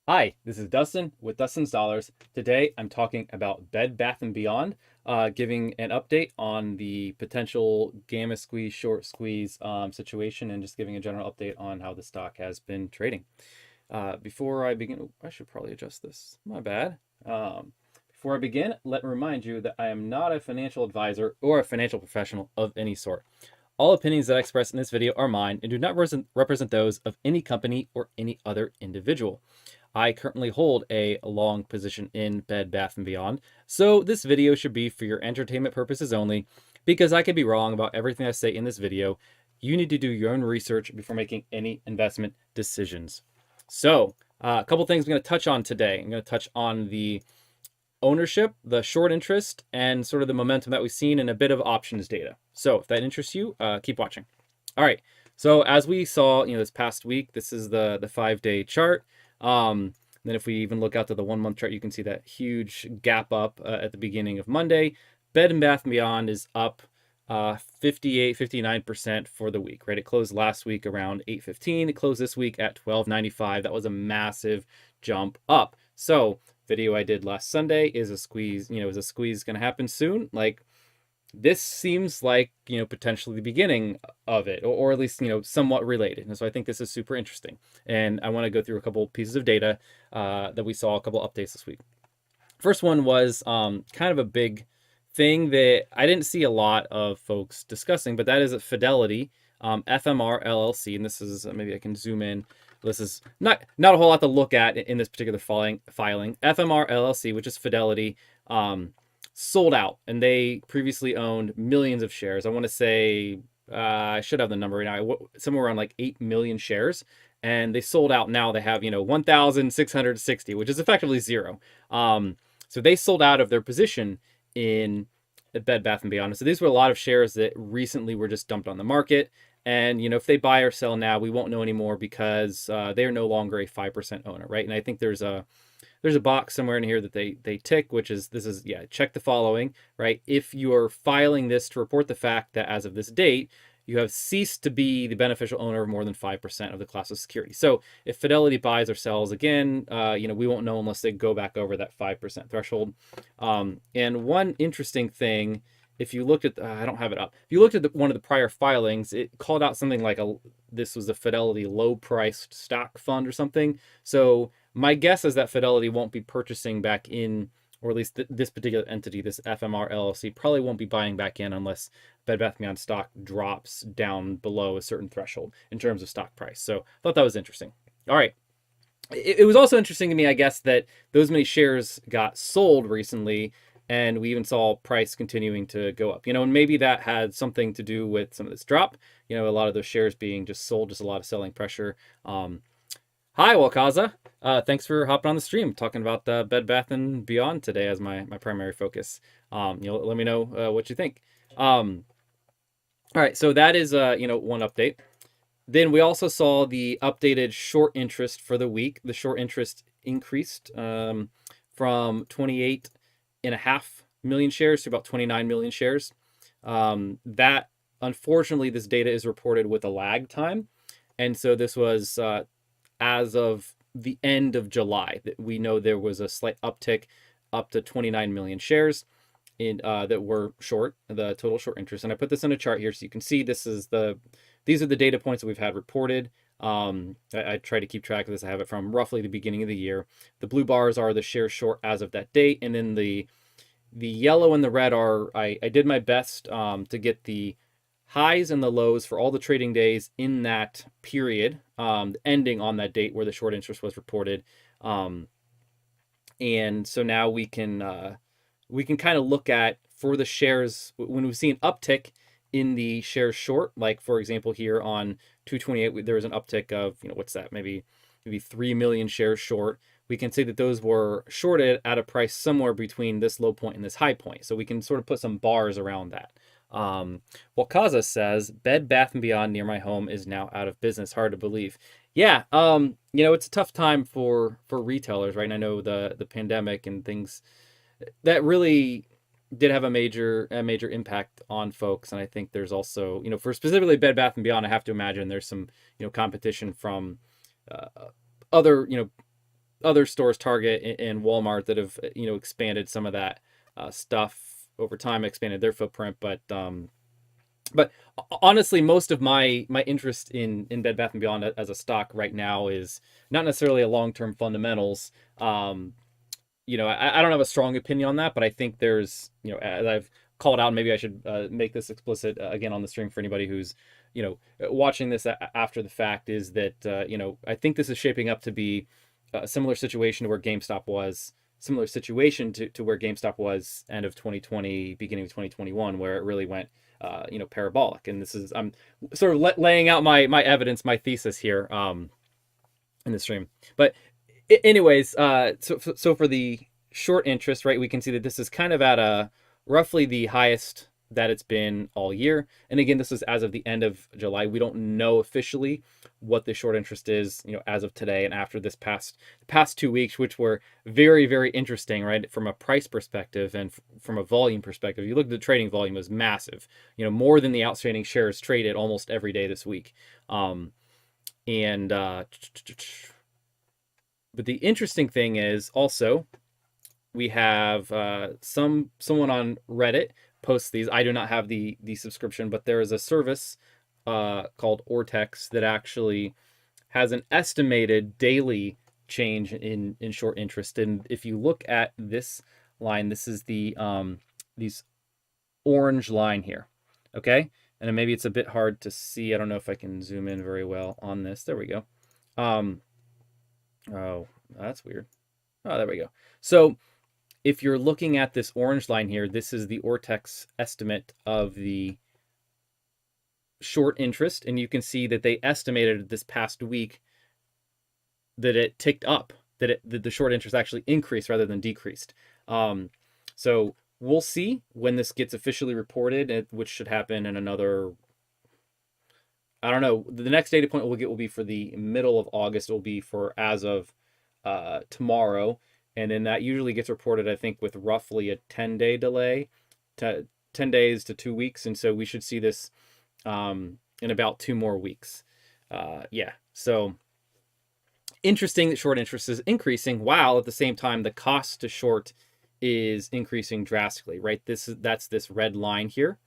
Hi, this is Dustin with Dustin's Dollars. Today I'm talking about Bed Bath & Beyond, giving an update on the potential gamma squeeze, short squeeze situation, and just giving a general update on how the stock has been trading. Before I begin, I should probably adjust this. My bad. Before I begin, let me remind you that I am not a financial advisor or a financial professional of any sort. All opinions that I express in this video are mine and do not represent those of any company or any other individual. I currently hold a long position in Bed Bath & Beyond, so this video should be for your entertainment purposes only. Because I could be wrong about everything I say in this video, you need to do your own research before making any investment decisions. So, a couple things I'm going to touch on today. I'm going to touch on the ownership, the short interest, and sort of the momentum that we've seen, and a bit of options data. So, if that interests you, keep watching. All right. So, as we saw, this past week, this is the 5-day chart. Then if we even look out to the 1-month chart, you can see that huge gap up at the beginning of Monday. Bed Bath & Beyond is up 58, 59% for the week, right? It closed last week around 8.15. It closed this week at 12.95. That was a massive jump up. So video I did last Sunday, is a squeeze going to happen soon? Like, this seems like, potentially the beginning of it, or at least, somewhat related. And so I think this is super interesting. And I want to go through a couple pieces of data that we saw, a couple updates this week. First one was kind of a big thing that I didn't see a lot of folks discussing, but that is Fidelity, FMR LLC. And this is, maybe I can zoom in. This is not a whole lot to look at in this particular filing. FMR LLC, which is Fidelity, sold out, and they previously owned millions of shares. I want to say, I should have the number right now, somewhere around like 8 million shares, and they sold out. Now they have 1,660, which is effectively zero. So they sold out of their position in Bed Bath & Beyond. So these were a lot of shares that recently were just dumped on the market. And, if they buy or sell now, we won't know anymore, because they are no longer a 5% owner, right? And I think there's a box somewhere in here that they tick, which is, check the following, right? If you are filing this to report the fact that as of this date, you have ceased to be the beneficial owner of more than 5% of the class of security. So if Fidelity buys or sells again, we won't know unless they go back over that 5% threshold. And one interesting thing, if you looked at, I don't have it up. If you looked at one of the prior filings, it called out something like this was a Fidelity low-priced stock fund or something. So my guess is that Fidelity won't be purchasing back in, or at least this particular entity, this FMR LLC, probably won't be buying back in unless Bed Bath & Beyond stock drops down below a certain threshold in terms of stock price. So I thought that was interesting. All right. It was also interesting to me, I guess, that those many shares got sold recently, and we even saw price continuing to go up. And maybe that had something to do with some of this drop. A lot of those shares being just sold, just a lot of selling pressure. Hi, Wakaza. Thanks for hopping on the stream, talking about Bed Bath & Beyond today as my primary focus. Let me know what you think. All right, so that is one update. Then we also saw the updated short interest for the week. The short interest increased from 28.5 million shares to about 29 million shares. That, unfortunately, this data is reported with a lag time. And so this was as of the end of July that we know there was a slight uptick up to 29 million shares in that were short, the total short interest. And I put this in a chart here so you can see these are the data points that we've had reported. I try to keep track of this. I have it from roughly the beginning of the year. The blue bars are the shares short as of that date, and then the yellow and the red are, I did my best to get the highs and the lows for all the trading days in that period, ending on that date where the short interest was reported. And so now we can kind of look at, for the shares, when we see an uptick in the shares short, like for example here on 228, there was an uptick of, what's that, maybe 3 million shares short. We can say that those were shorted at a price somewhere between this low point and this high point. So we can sort of put some bars around that. Wakaza says, Bed Bath & Beyond near my home is now out of business. Hard to believe. Yeah, it's a tough time for retailers, right? And I know the pandemic and things that really did have a major impact on folks. And I think there's also, for specifically Bed Bath & Beyond, I have to imagine there's some, competition from other, other stores, Target and Walmart, that have expanded some of that stuff over time, expanded their footprint. But honestly, most of my interest in Bed Bath and Beyond as a stock right now is not necessarily a long-term fundamentals. I don't have a strong opinion on that, but I think there's, as I've called out, and maybe I should make this explicit again on the stream for anybody who's, watching this after the fact, is that, I think this is shaping up to be a similar situation to where GameStop was, similar situation to where GameStop was end of 2020, beginning of 2021, where it really went, parabolic. And I'm sort of laying out my evidence, my thesis here in the stream. But anyways, so for the short interest, right, we can see that this is kind of at a roughly the highest that it's been all year. And again, this is as of the end of July. We don't know officially what the short interest is, as of today and after this past 2 weeks, which were very, very interesting, right? From a price perspective and from a volume perspective. You look at the trading volume, was massive, more than the outstanding shares traded almost every day this week. But the interesting thing is also we have someone on Reddit posts these. I do not have the subscription, but there is a service called Ortex that actually has an estimated daily change in short interest. And if you look at this line, this is the these orange line here, okay? And maybe it's a bit hard to see. I don't know if I can zoom in very well on this. There we go. Oh, that's weird. Oh, there we go. So if you're looking at this orange line here, this is the Ortex estimate of the short interest. And you can see that they estimated this past week that it ticked up, that the short interest actually increased rather than decreased. So we'll see when this gets officially reported, which should happen in another, I don't know. The next data point we'll get will be for the middle of August. It will be for as of tomorrow. And then that usually gets reported, I think, with roughly a 10-day delay, to 10 days to 2 weeks. And so we should see this in about 2 more weeks. So interesting that short interest is increasing while at the same time the cost to short is increasing drastically, right? That's this red line here.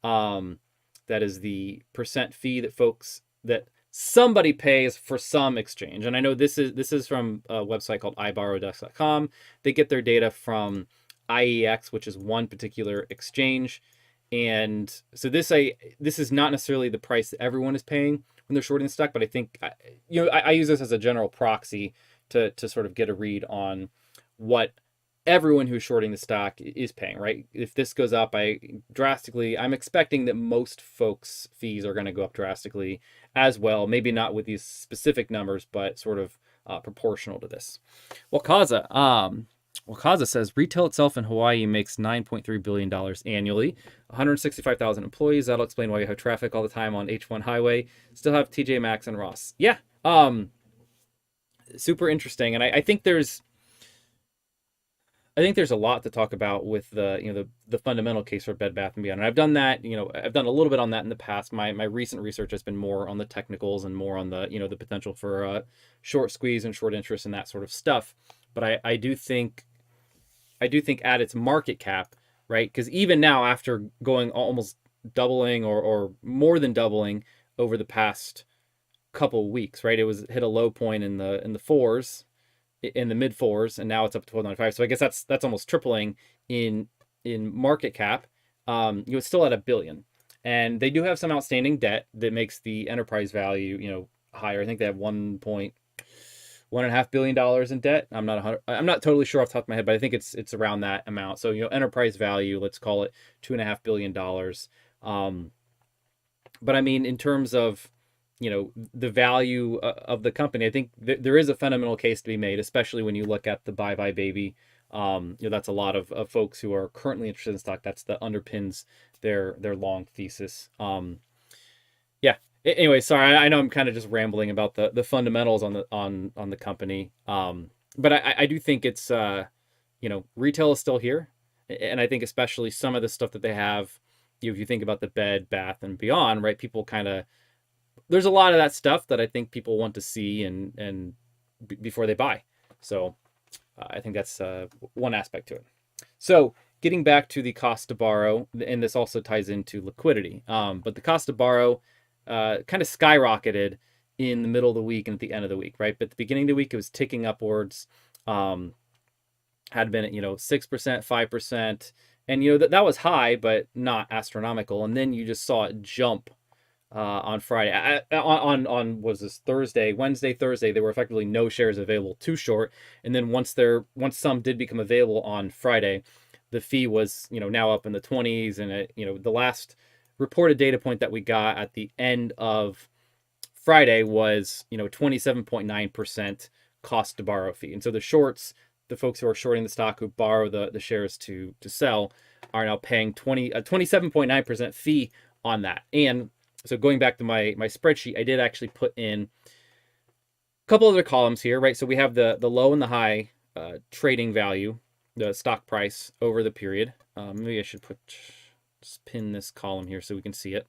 That is the percent fee that somebody pays for some exchange. And I know this is from a website called iborrowdesk.com. They get their data from IEX, which is one particular exchange. And so this is not necessarily the price that everyone is paying when they're shorting the stock, but I think I use this as a general proxy to sort of get a read on what everyone who's shorting the stock is paying, right? If this goes up I'm expecting that most folks' fees are going to go up drastically as well. Maybe not with these specific numbers, but sort of proportional to this. Wakaza says retail itself in Hawaii makes $9.3 billion annually, 165,000 employees. That'll explain why you have traffic all the time on H1 highway. Still have TJ Maxx and Ross. Yeah. Super interesting. And I think there's a lot to talk about with the fundamental case for Bed Bath & Beyond. And I've done that, I've done a little bit on that in the past. My recent research has been more on the technicals and more on the, the potential for short squeeze and short interest and that sort of stuff. But I do think at its market cap, right? Because even now, after going almost doubling or more than doubling over the past couple of weeks, right? It hit a low point in the fours, in the mid fours, and now it's up to 12.95. So I guess that's almost tripling in market cap. It's still at $1 billion, and they do have some outstanding debt that makes the enterprise value higher. I think they have $1.5 billion in debt. I'm not totally sure off the top of my head, but I think it's around that amount. So enterprise value, let's call it $2.5 billion. But I mean, in terms of the value of the company, I think there is a fundamental case to be made, especially when you look at the BBBY baby. That's a lot of folks who are currently interested in stock. That underpins their long thesis. Anyway, sorry, I know I'm kind of just rambling about the fundamentals on the company. But I do think it's retail is still here, and I think especially some of the stuff that they have. If you think about the Bed Bath and Beyond, right? People there's a lot of that stuff that I think people want to see and before they buy. So I think that's one aspect to it. So getting back to the cost to borrow, and this also ties into liquidity, but the cost to borrow kind of skyrocketed in the middle of the week and at the end of the week, right? But at the beginning of the week, it was ticking upwards. Had been at 6%, 5%, and that was high, but not astronomical. And then you just saw it jump on Friday. On was this Thursday, Wednesday, Thursday, there were effectively no shares available to short. And then once some did become available on Friday, the fee was now up in the 20s. And the last reported data point that we got at the end of Friday was 27.9% cost to borrow fee. And so the shorts, the folks who are shorting the stock who borrow the shares to sell, are now paying 27.9% fee on that. And so going back to my spreadsheet, I did actually put in a couple other columns here, right? So we have the low and the high trading value, the stock price over the period. Maybe I should just pin this column here so we can see it.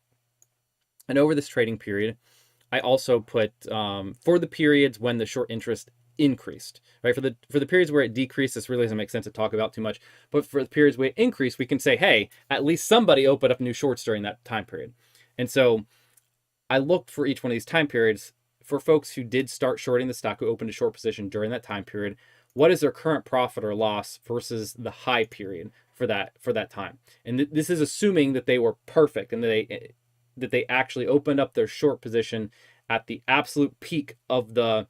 And over this trading period, I also put for the periods when the short interest increased, right? For the periods where it decreased, this really doesn't make sense to talk about too much. But for the periods where it increased, we can say, hey, at least somebody opened up new shorts during that time period. And so I looked for each one of these time periods for folks who did start shorting the stock, who opened a short position during that time period. What is their current profit or loss versus the high period for that time? And this is assuming that they were perfect and that they actually opened up their short position at the absolute peak of the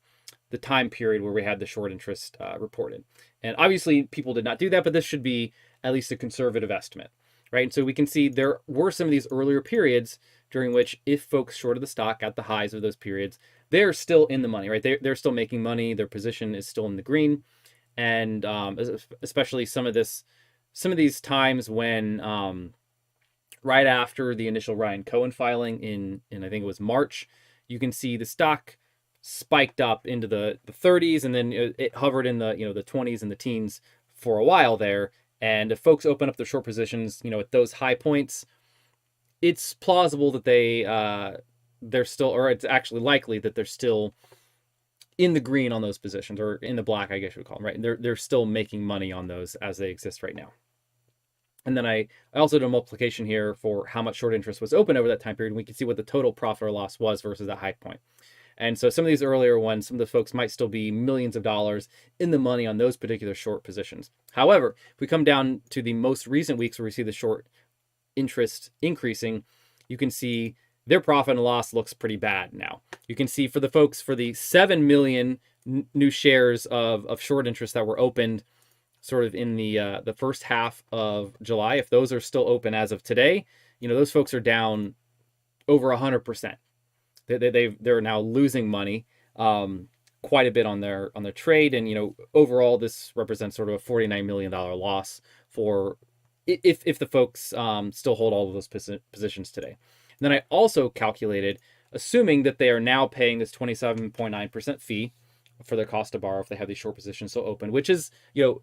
time period where we had the short interest reported. And obviously people did not do that, but this should be at least a conservative estimate, right? And so we can see there were some of these earlier periods during which if folks shorted the stock at the highs of those periods, they're still in the money, right? They're still making money. Their position is still in the green. And especially some of these times when right after the initial Ryan Cohen filing in I think it was March, you can see the stock spiked up into the 30s, and then it hovered in the the 20s and the teens for a while there. And if folks open up their short positions, at those high points, it's plausible that they're still, or it's actually likely that they're still in the green on those positions, or in the black, I guess you would call them, right? They're still making money on those as they exist right now. And then I also did a multiplication here for how much short interest was open over that time period, and we can see what the total profit or loss was versus that high point. And so some of these earlier ones, some of the folks might still be millions of dollars in the money on those particular short positions. However, if we come down to the most recent weeks where we see the short interest increasing, you can see their profit and loss looks pretty bad now. You can see for the folks, for the 7 million new shares of short interest that were opened sort of in the first half of July, if those are still open as of today, those folks are down over 100%. They're now losing money quite a bit on their trade, and overall this represents sort of a $49 million loss for if the folks still hold all of those positions today. And then I also calculated, assuming that they are now paying this 27.9% fee for their cost to borrow if they have these short positions still open, which is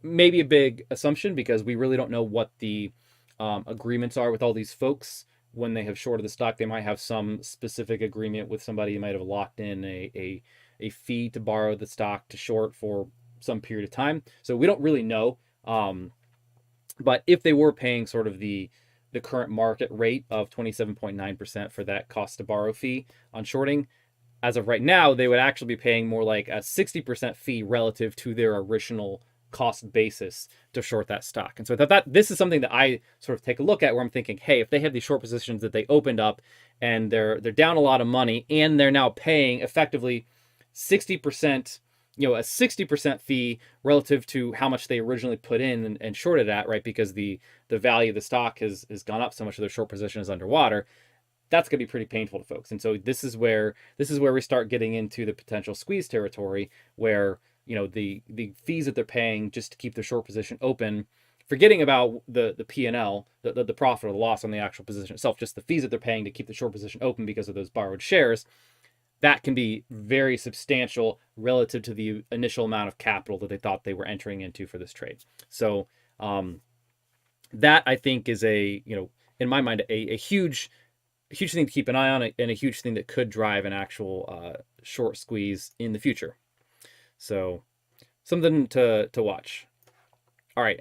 maybe a big assumption because we really don't know what the agreements are with all these folks when they have shorted the stock. They might have some specific agreement with somebody who might have locked in a fee to borrow the stock to short for some period of time. So we don't really know. But if they were paying sort of the current market rate of 27.9% for that cost to borrow fee on shorting, as of right now, they would actually be paying more like a 60% fee relative to their original cost basis to short that stock. And so I thought that this is something that I sort of take a look at where I'm thinking, hey, if they have these short positions that they opened up and they're down a lot of money and they're now paying effectively 60%, a 60% fee relative to how much they originally put in and shorted at, right? Because the value of the stock has gone up so much of their short position is underwater. That's going to be pretty painful to folks. And so this is where we start getting into the potential squeeze territory where, the fees that they're paying just to keep their short position open, forgetting about the P&L, the profit or the loss on the actual position itself, just the fees that they're paying to keep the short position open because of those borrowed shares, that can be very substantial relative to the initial amount of capital that they thought they were entering into for this trade. So that I think is in my mind, a huge thing to keep an eye on and a huge thing that could drive an actual short squeeze in the future. So something to watch. All right,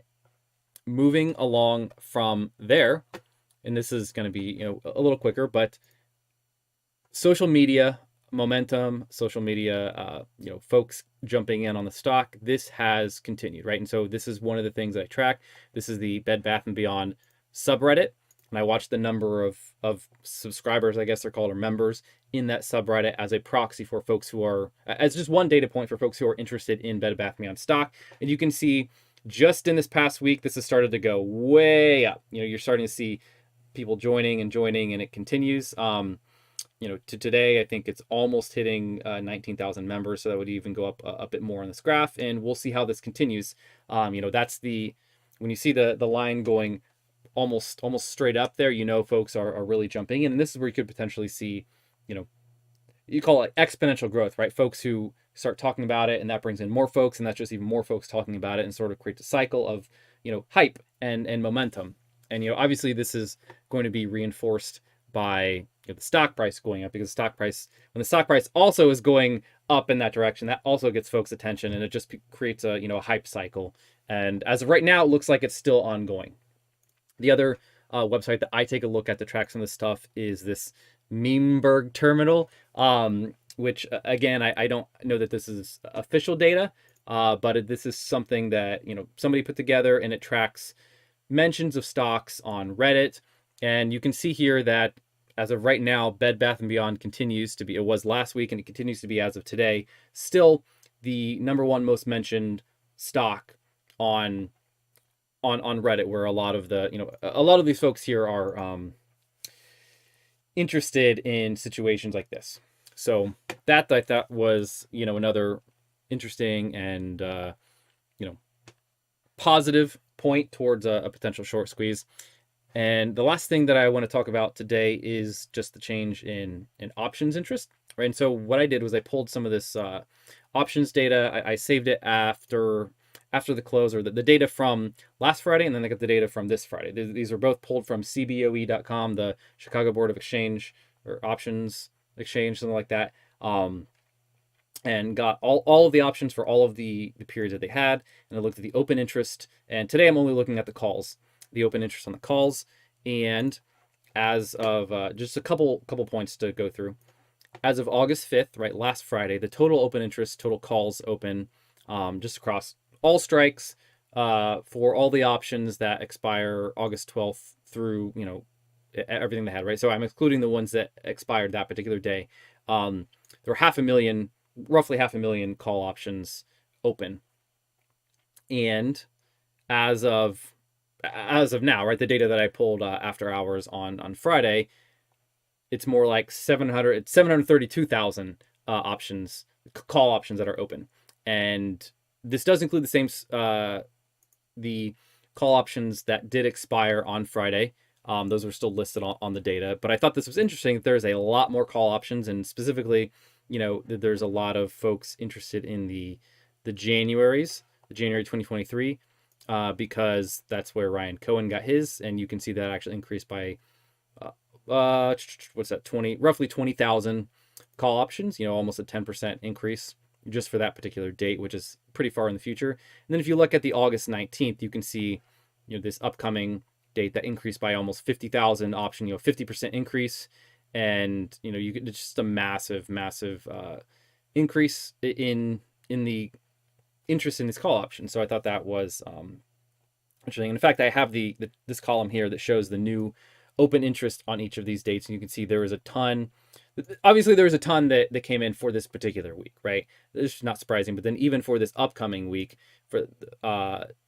moving along from there, and this is going to be a little quicker, but social media momentum, social media, folks jumping in on the stock. This has continued, right? And so this is one of the things that I track. This is the Bed Bath and Beyond subreddit, and I watch the number of subscribers, I guess they're called, or members in that subreddit as a proxy for folks who are, as just one data point for folks who are interested in Bed Bath and Beyond stock. And you can see just in this past week, this has started to go way up. You're starting to see people joining, and it continues. To today, I think it's almost hitting 19,000 members, so that would even go up a bit more on this graph, and we'll see how this continues. That's when you see the line going almost straight up there, folks are really jumping in, and this is where you could potentially see, you call it exponential growth, right? Folks who start talking about it, and that brings in more folks, and that's just even more folks talking about it, and sort of creates a cycle of hype and momentum. And obviously this is going to be reinforced by the stock price going up, because when the stock price also is going up in that direction, that also gets folks' attention, and it just creates a hype cycle. And as of right now, it looks like it's still ongoing. The other website that I take a look at to track some of this stuff is this Memberg terminal, which again, I don't know that this is official data, but this is something that somebody put together, and it tracks mentions of stocks on Reddit. And you can see here that as of right now, Bed Bath & Beyond continues to be, it was last week and it continues to be as of today, still the number one most mentioned stock on Reddit, where a lot of these folks here are interested in situations like this. So that I thought was, another interesting and, positive point towards a potential short squeeze. And the last thing that I want to talk about today is just the change in options interest, right? And so what I did was I pulled some of this options data. I saved it after the close, or the data from last Friday, and then I got the data from this Friday. These are both pulled from CBOE.com, the Chicago Board of Exchange or Options Exchange, something like that. And got all of the options for all of the periods that they had. And I looked at the open interest. And today I'm only looking at the calls, the open interest on the calls. And as of just a couple points to go through. As of August 5th, right, last Friday, the total open interest, total calls open, just across all strikes for all the options that expire August 12th through, everything they had, right? So I'm excluding the ones that expired that particular day. There were roughly 500,000 call options open. And as of now, right, the data that I pulled after hours on Friday, it's more like 732,000 options, call options that are open. And this does include the same the call options that did expire on Friday. Those are still listed on the data, but I thought this was interesting. There's a lot more call options, and specifically, there's a lot of folks interested in the January 2023, because that's where Ryan Cohen got his, and you can see that actually increased by what's that, roughly 20,000 call options, almost a 10% increase just for that particular date, which is pretty far in the future. And then if you look at the August 19th, you can see, this upcoming date that increased by almost 50,000 option, 50% increase. And, it's just a massive increase in the interest in this call option. So I thought that was interesting. In fact, I have this column here that shows the new open interest on each of these dates, and you can see there was a ton. Obviously, there was a ton that came in for this particular week, right? This is not surprising, but then even for this upcoming week, for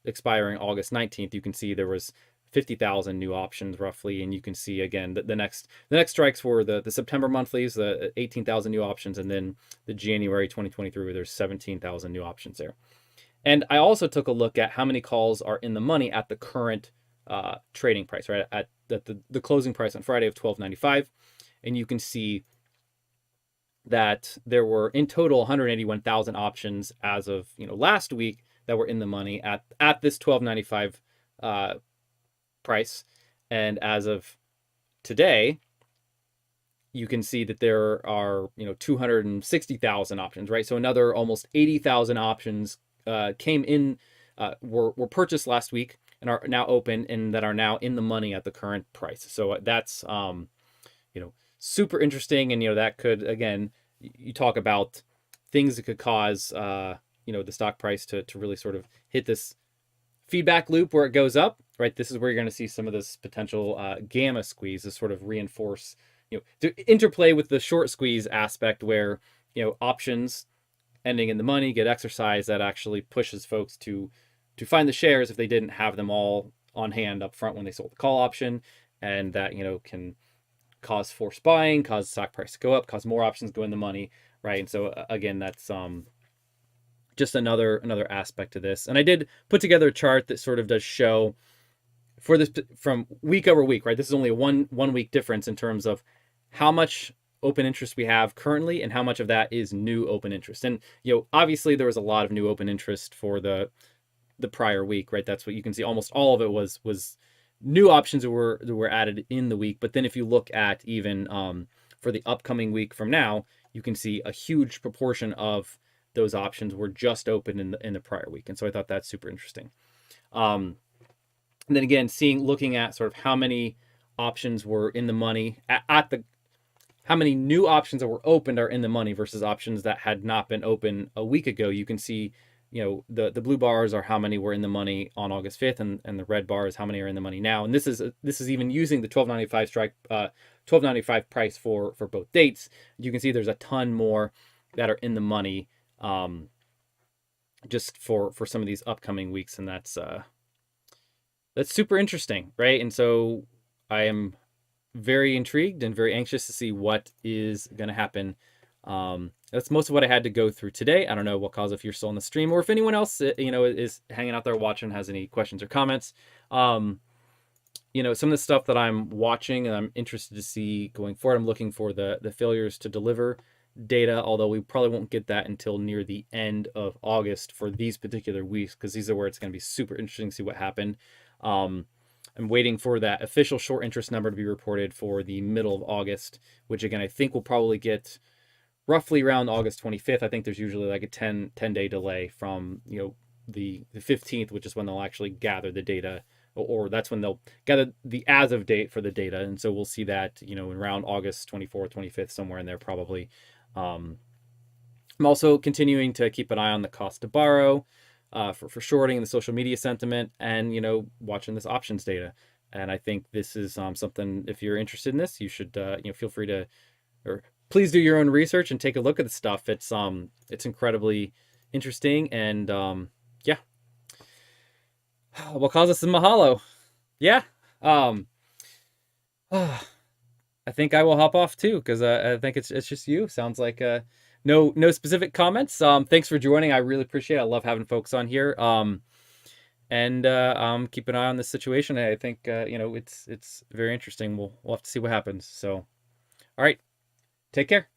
expiring August 19th, you can see there was 50,000 new options roughly, and you can see again the next strikes were the September monthlies, the 18,000 new options, and then the January 2023 where there's 17,000 new options there. And I also took a look at how many calls are in the money at the current trading price, right, at the closing price on Friday of $12.95, and you can see that there were in total 181,000 options as of last week that were in the money at this $12.95 price. And as of today, you can see that there are 260,000 options, right? So another almost 80,000 options came in, were purchased last week and are now open and that are now in the money at the current price. So that's super interesting, and that could, again, you talk about things that could cause the stock price to really sort of hit this feedback loop where it goes up, right? This is where you're going to see some of this potential gamma squeeze to sort of reinforce, to interplay with the short squeeze aspect where, options ending in the money get exercised. That actually pushes folks to find the shares if they didn't have them all on hand up front when they sold the call option. And that, can cause forced buying, cause the stock price to go up, cause more options go in the money, right? And so again, that's just another aspect to this. And I did put together a chart that sort of does show for this from week over week, right? This is only a one week difference in terms of how much open interest we have currently and how much of that is new open interest. And obviously there was a lot of new open interest for the prior week, right? That's what you can see. Almost all of it was new options that were added in the week. But then if you look at even for the upcoming week from now, you can see a huge proportion of those options were just open in the prior week. And so I thought that's super interesting. And then again, looking at sort of how many options were in the money how many new options that were opened are in the money versus options that had not been open a week ago. You can see, the blue bars are how many were in the money on August 5th, and the red bar is how many are in the money now. And this is even using the $12.95 price for both dates. You can see there's a ton more that are in the money, just for some of these upcoming weeks, and that's super interesting, right? And so I am very intrigued and very anxious to see what is going to happen. That's most of what I had to go through today. I don't know what cause if you're still on the stream or if anyone else, is hanging out there watching, has any questions or comments. Some of the stuff that I'm watching and I'm interested to see going forward, I'm looking for the failures to deliver data, although we probably won't get that until near the end of August for these particular weeks, because these are where it's going to be super interesting to see what happened. I'm waiting for that official short interest number to be reported for the middle of August, which again, I think we'll probably get roughly around August 25th. I think there's usually like a 10-day delay from, the 15th, which is when they'll actually gather the data, or that's when they'll gather the as of date for the data. And so we'll see that, around August 24th, 25th, somewhere in there probably. I'm also continuing to keep an eye on the cost to borrow, for shorting and the social media sentiment, and watching this options data. And I think this is something, if you're interested in this, you should feel free to, or please do your own research and take a look at the stuff. It's incredibly interesting, and yeah. What calls us in mahalo? Yeah. I think I will hop off too, because I think it's just you. Sounds like no specific comments. Thanks for joining. I really appreciate it. I love having folks on here. And keep an eye on this situation. I think it's very interesting. We'll have to see what happens. So, all right, take care.